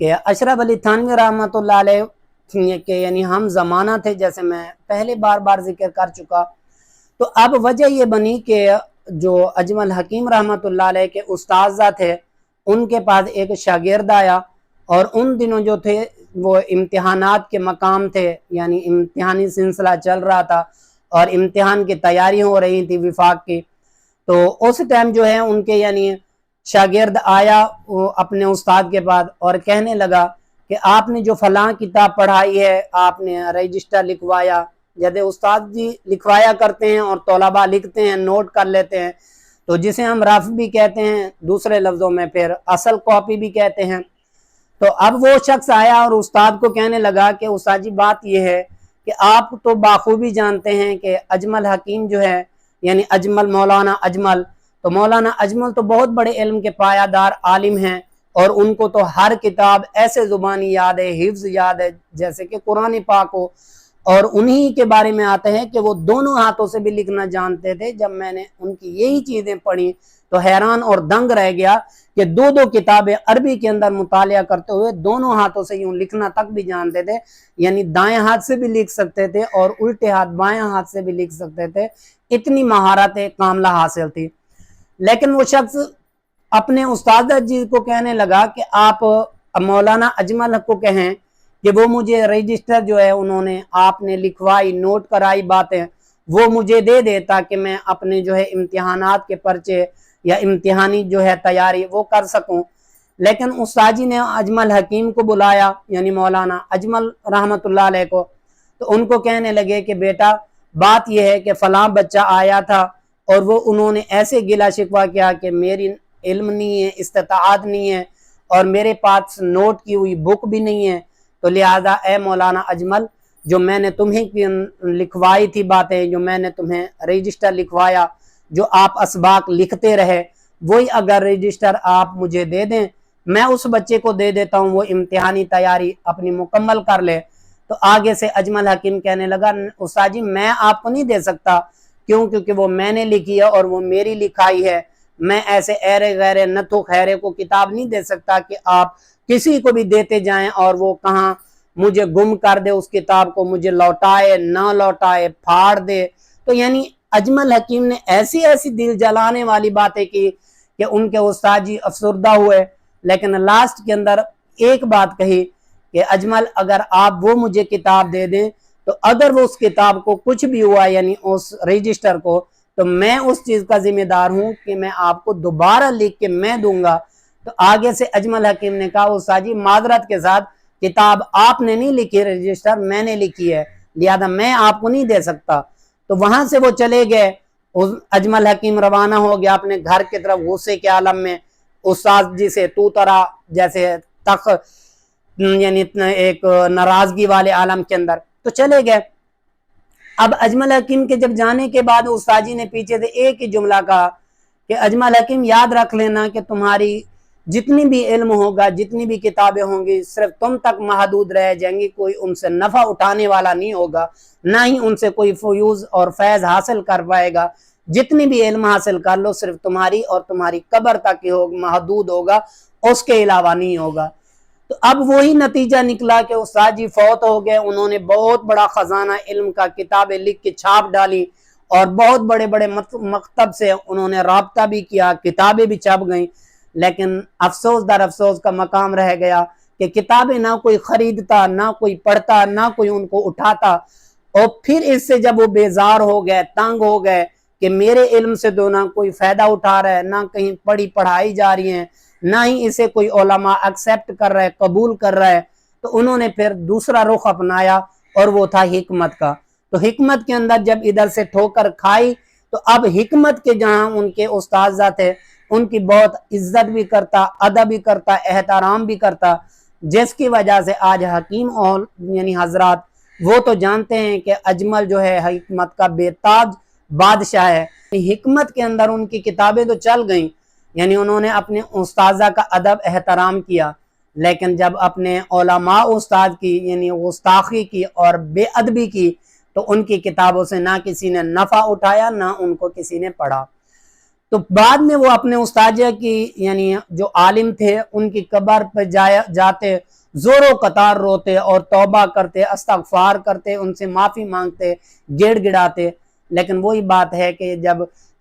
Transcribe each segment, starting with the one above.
کہ اشرف علی تھانوی رحمۃ اللہ علیہ کے یعنی ہم زمانہ تھے، جیسے میں پہلے بار ذکر کر چکا۔ تو اب وجہ یہ بنی کہ جو اجمل حکیم رحمۃ اللہ علیہ کے استاذہ تھے، ان کے پاس ایک شاگرد آیا، اور ان دنوں جو تھے وہ امتحانات کے مقام تھے، یعنی امتحانی سلسلہ چل رہا تھا اور امتحان کی تیاری ہو رہی تھی وفاق کی۔ تو اس ٹائم جو ہے ان کے یعنی شاگرد آیا اپنے استاد کے پاس اور کہنے لگا کہ آپ نے جو فلاں کتاب پڑھائی ہے، آپ نے رجسٹر لکھوایا، جیسے استاد جی لکھوایا کرتے ہیں اور طلباء لکھتے ہیں، نوٹ کر لیتے ہیں، تو جسے ہم رف بھی کہتے ہیں، دوسرے لفظوں میں پھر اصل کاپی بھی کہتے ہیں۔ تو اب وہ شخص آیا اور استاد کو کہنے لگا کہ استاد جی بات یہ ہے کہ آپ تو بخوبی جانتے ہیں کہ اجمل حکیم جو ہے، یعنی اجمل مولانا اجمل، تو مولانا اجمل تو بہت بڑے علم کے پایدار عالم ہیں، اور ان کو تو ہر کتاب ایسے زبانی یاد ہے، حفظ یاد ہے، جیسے کہ قرآن پاک ہو، اور انہی کے بارے میں آتے ہیں کہ وہ دونوں ہاتھوں سے بھی لکھنا جانتے تھے۔ جب میں نے ان کی یہی چیزیں پڑھی تو حیران اور دنگ رہ گیا کہ دو کتابیں عربی کے اندر مطالعہ کرتے ہوئے دونوں ہاتھوں سے یوں لکھنا تک بھی جانتے تھے، یعنی دائیں ہاتھ سے بھی لکھ سکتے تھے اور الٹے ہاتھ بائیں ہاتھ سے بھی لکھ سکتے تھے، اتنی مہارت کاملہ حاصل تھی۔ لیکن وہ شخص اپنے استاد جی کو کہنے لگا کہ آپ مولانا اجمل کو کہیں کہ وہ مجھے رجسٹر جو ہے انہوں نے آپ نے لکھوائی، نوٹ کرائی باتیں، وہ مجھے دے دے تاکہ میں اپنے جو ہے امتحانات کے پرچے یا امتحانی جو ہے تیاری وہ کر سکوں۔ لیکن استاد جی نے اجمل حکیم کو بلایا، یعنی مولانا اجمل رحمۃ اللہ علیہ کو، تو ان کو کہنے لگے کہ بیٹا بات یہ ہے کہ فلاں بچہ آیا تھا اور وہ انہوں نے ایسے گلا شکوہ کیا کہ میری علم نہیں ہے، استطاعت نہیں ہے، اور میرے پاس نوٹ کی ہوئی بک بھی نہیں ہے، تو لہذا اے مولانا اجمل، جو میں نے تمہیں لکھوائی تھی باتیں، جو میں نے تمہیں رجسٹر لکھوایا، جو آپ اسباق لکھتے رہے، وہی اگر رجسٹر آپ مجھے دے دیں، میں اس بچے کو دے دیتا ہوں، وہ امتحانی تیاری اپنی مکمل کر لے۔ تو آگے سے اجمل حکیم کہنے لگا استاد جی میں آپ کو نہیں دے سکتا، کیوں؟ کیونکہ وہ میں نے لکھی ہے اور وہ میری لکھائی ہے، میں ایسے ایرے غیرے نتھو خیرے کو کتاب نہیں دے سکتا کہ آپ کسی کو بھی دیتے جائیں اور وہ کہاں مجھے گم کر دے اس کتاب کو، مجھے لوٹائے نہ لوٹائے، پھاڑ دے۔ تو یعنی اجمل حکیم نے ایسی دل جلانے والی باتیں کی کہ ان کے استاد جی افسردہ ہوئے، لیکن لاسٹ کے اندر ایک بات کہی کہ اجمل اگر آپ وہ مجھے کتاب دے دیں تو اگر وہ اس کتاب کو کچھ بھی ہوا، یعنی اس رجسٹر کو، تو میں اس چیز کا ذمہ دار ہوں کہ میں آپ کو دوبارہ لکھ کے میں دوں گا۔ تو آگے سے اجمل حکیم نے کہا استاد جی معذرت کے ساتھ کتاب آپ نے نہیں لکھی، رجسٹر میں نے لکھی ہے، لہذا میں آپ کو نہیں دے سکتا۔ تو وہاں سے وہ چلے گئے، اجمل حکیم روانہ ہو گیا اپنے گھر کی طرف غصے کے عالم میں، استاد جی سے تو طرح جیسے تک یعنی ایک ناراضگی والے عالم کے اندر، تو چلے گئے۔ اب اجمل حکیم کے جب جانے کے بعد استاد جی نے پیچھے سے ایک ہی جملہ کہا کہ اجمل حکیم یاد رکھ لینا کہ تمہاری جتنی بھی علم ہوگا، جتنی بھی کتابیں ہوں گی، صرف تم تک محدود رہ جائیں گی، کوئی ان سے نفع اٹھانے والا نہیں ہوگا، نہ ہی ان سے کوئی فیوز اور فیض حاصل کر پائے گا۔ جتنی بھی علم حاصل کر لو صرف تمہاری اور تمہاری قبر تک ہی محدود ہوگا، اس کے علاوہ نہیں ہوگا۔ تو اب وہی نتیجہ نکلا کہ استاد جی فوت ہو گئے، انہوں نے بہت بڑا خزانہ علم کا کتابیں لکھ کے چھاپ ڈالی، اور بہت بڑے بڑے مکتب سے انہوں نے رابطہ بھی کیا، کتابیں بھی چھپ گئیں، لیکن افسوس در افسوس کا مقام رہ گیا کہ کتابیں نہ کوئی خریدتا، نہ کوئی پڑھتا، نہ کوئی ان کو اٹھاتا۔ اور پھر اس سے جب وہ بیزار ہو گئے، تنگ ہو گئے کہ میرے علم سے تو نہ کوئی فائدہ اٹھا رہا ہے، نہ کہیں پڑھائی جا رہی ہیں، نہ ہی اسے کوئی علماء ایکسیپٹ کر رہے، قبول کر رہے، تو انہوں نے پھر دوسرا رخ اپنایا، اور وہ تھا حکمت کا۔ تو حکمت کے اندر جب ادھر سے ٹھوکر کھائی تو اب حکمت کے جہاں ان کے استاذہ تھے ان کی بہت عزت بھی کرتا، ادب بھی کرتا، احترام بھی کرتا، جس کی وجہ سے آج حکیم اور یعنی حضرات وہ تو جانتے ہیں کہ اجمل جو ہے حکمت کا بے تاج بادشاہ ہے۔ حکمت کے اندر ان کی کتابیں تو چل گئیں، یعنی انہوں نے اپنے استاذہ کا ادب احترام کیا، لیکن جب اپنے علماء استاد کی یعنی گستاخی کی اور بے ادبی کی تو ان کی کتابوں سے نہ کسی نے نفع اٹھایا، نہ ان کو کسی نے پڑھا۔ تو بعد میں وہ اپنے استاذہ کی یعنی جو عالم تھے ان کی قبر پر جاتے زور و قطار روتے اور توبہ کرتے، استغفار کرتے، ان سے معافی مانگتے، گڑ گڑاتے. لیکن وہی بات ہے کہ جب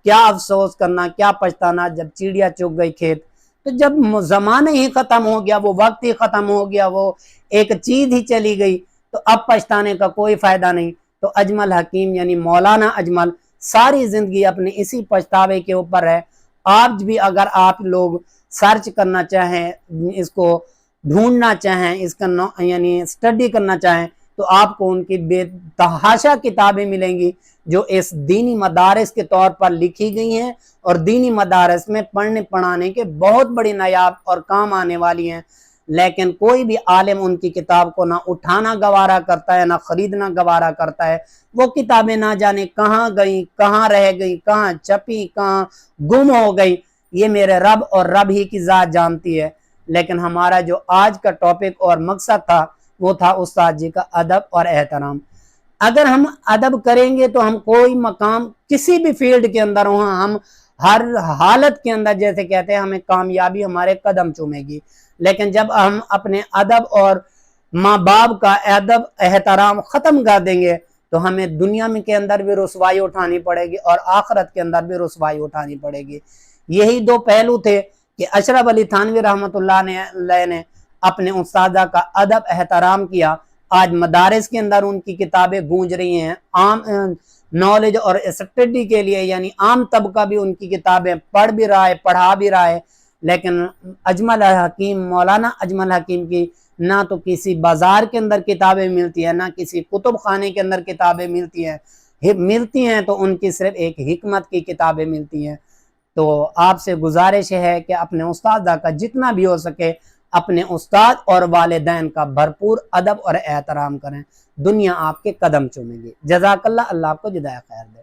کیا افسوس کرنا، کیا پچھتانا جب چڑیا چگ گئی کھیت. تو جب زمانہ ہی ختم ہو گیا، وہ وقت ہی ختم ہو گیا، وہ ایک چیز ہی چلی گئی، تو اب پچھتانے کا کوئی فائدہ نہیں. تو اجمل حکیم یعنی مولانا اجمل ساری زندگی اپنے اسی پچھتاوے کے اوپر ہے. آج بھی اگر آپ لوگ سرچ کرنا چاہیں، اس کو ڈھونڈنا چاہیں، اس کا یعنی اسٹڈی کرنا چاہیں، تو آپ کو ان کی بے تحاشا کتابیں ملیں گی جو اس دینی مدارس کے طور پر لکھی گئی ہیں اور دینی مدارس میں پڑھنے پڑھانے کے بہت بڑی نایاب اور کام آنے والی ہیں. لیکن کوئی بھی عالم ان کی کتاب کو نہ اٹھانا گوارا کرتا ہے، نہ خریدنا گوارا کرتا ہے. وہ کتابیں نہ جانے کہاں گئیں، کہاں رہ گئیں، کہاں چھپی، کہاں گم ہو گئی، یہ میرے رب اور رب ہی کی ذات جانتی ہے. لیکن ہمارا جو آج کا ٹاپک اور مقصد تھا وہ تھا استاد جی کا ادب اور احترام. اگر ہم ادب کریں گے تو ہم کوئی مقام کسی بھی فیلڈ کے اندر ہوں، ہم ہر حالت کے اندر جیسے کہتے ہیں ہمیں کامیابی ہمارے قدم چومے گی. لیکن جب ہم اپنے ادب اور ماں باپ کا ادب احترام ختم کر دیں گے تو ہمیں دنیا میں کے اندر بھی رسوائی اٹھانی پڑے گی اور آخرت کے اندر بھی رسوائی اٹھانی پڑے گی. یہی دو پہلو تھے کہ اشرف علی تھانوی رحمۃ اللہ نے اپنے استاذہ کا ادب احترام کیا. آج مدارس کے اندر ان کی کتابیں گونج رہی ہیں، عام نالج اور اسٹڈی کے لیے، یعنی عام طبقہ بھی ان کی کتابیں پڑھ بھی رہا ہے، پڑھا بھی رہا ہے. لیکن اجمل حکیم، مولانا اجمل حکیم کی نہ تو کسی بازار کے اندر کتابیں ملتی ہیں، نہ کسی کتب خانے کے اندر کتابیں ملتی ہیں تو ان کی صرف ایک حکمت کی کتابیں ملتی ہیں. تو آپ سے گزارش ہے کہ اپنے استاذہ کا جتنا بھی ہو سکے اپنے استاد اور والدین کا بھرپور ادب اور احترام کریں، دنیا آپ کے قدم چومے گی. جزاک اللہ. اللہ آپ کو جزائے خیر دے.